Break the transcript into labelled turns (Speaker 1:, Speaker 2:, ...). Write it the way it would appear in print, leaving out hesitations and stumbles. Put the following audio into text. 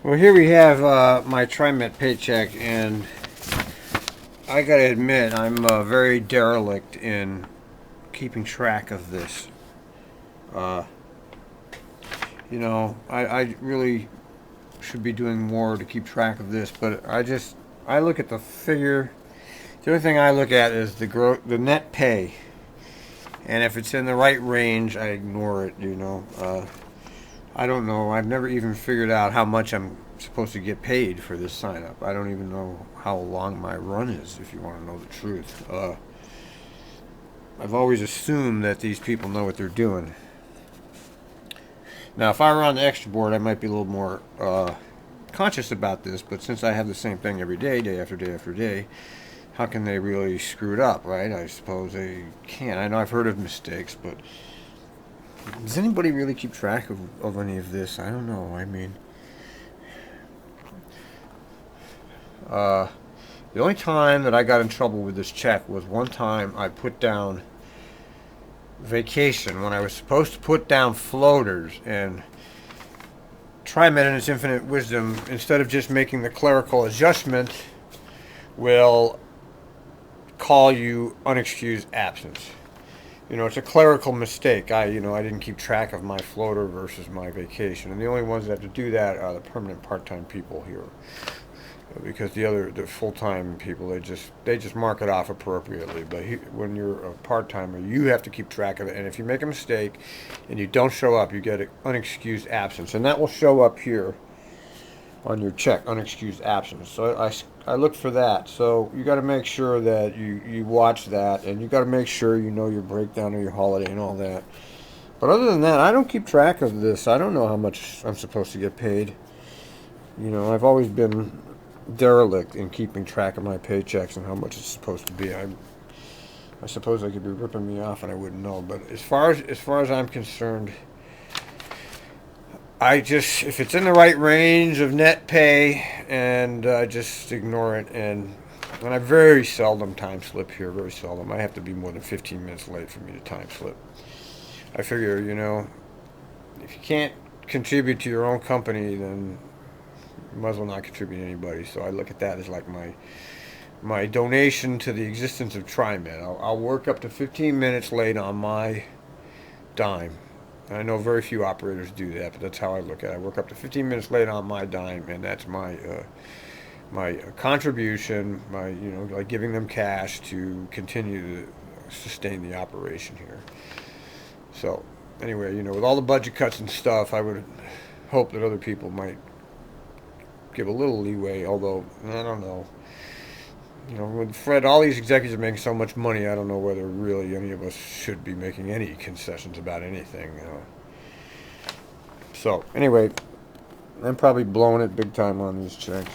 Speaker 1: Well, here we have my TriMet paycheck, and I gotta admit, I'm very derelict in keeping track of this. Uh, I really should be doing more to keep track of this, but I look at the figure. The only thing I look at is the net pay, and if it's in the right range, I ignore it. I don't know. I've never even figured out how much I'm supposed to get paid for this sign up. I don't even know how long my run is, if you want to know the truth. I've always assumed that these people know what they're doing. Now, if I were on the extra board, I might be a little more conscious about this, but since I have the same thing every day, day after day after day, how can they really screw it up, right? I suppose they can. I know I've heard of mistakes, but does anybody really keep track of any of this? I don't know. I mean, the only time that I got in trouble with this check was one time I put down vacation when I was supposed to put down floaters, and TriMet in its infinite wisdom, instead of just making the clerical adjustment, will call you unexcused absence. It's a clerical mistake. I didn't keep track of my floater versus my vacation, and the only ones that have to do that are the permanent part-time people here, because the full-time people, they just mark it off appropriately. But when you're a part-timer, you have to keep track of it, and if you make a mistake and you don't show up, you get an unexcused absence, and that will show up here on your check, unexcused absence. So I look for that. So you got to make sure that you watch that, and you got to make sure you know your breakdown of your holiday and all that. But other than that, I don't keep track of this. I don't know how much I'm supposed to get paid. I've always been derelict in keeping track of my paychecks and how much it's supposed to be. I suppose they could be ripping me off and I wouldn't know. But as far as I'm concerned, if it's in the right range of net pay, and I just ignore it. And I very seldom time slip here. Very seldom. I have to be more than 15 minutes late for me to time slip. I figure, if you can't contribute to your own company, then you might as well not contribute to anybody. So I look at that as like my donation to the existence of TriMet. I'll work up to 15 minutes late on my dime. I know very few operators do that, but that's how I look at it. I work up to 15 minutes late on my dime, and that's my contribution, like giving them cash to continue to sustain the operation here. So anyway, with all the budget cuts and stuff, I would hope that other people might give a little leeway, although I don't know. With Fred, all these executives are making so much money, I don't know whether really any of us should be making any concessions about anything. So, anyway, I'm probably blowing it big time on these checks.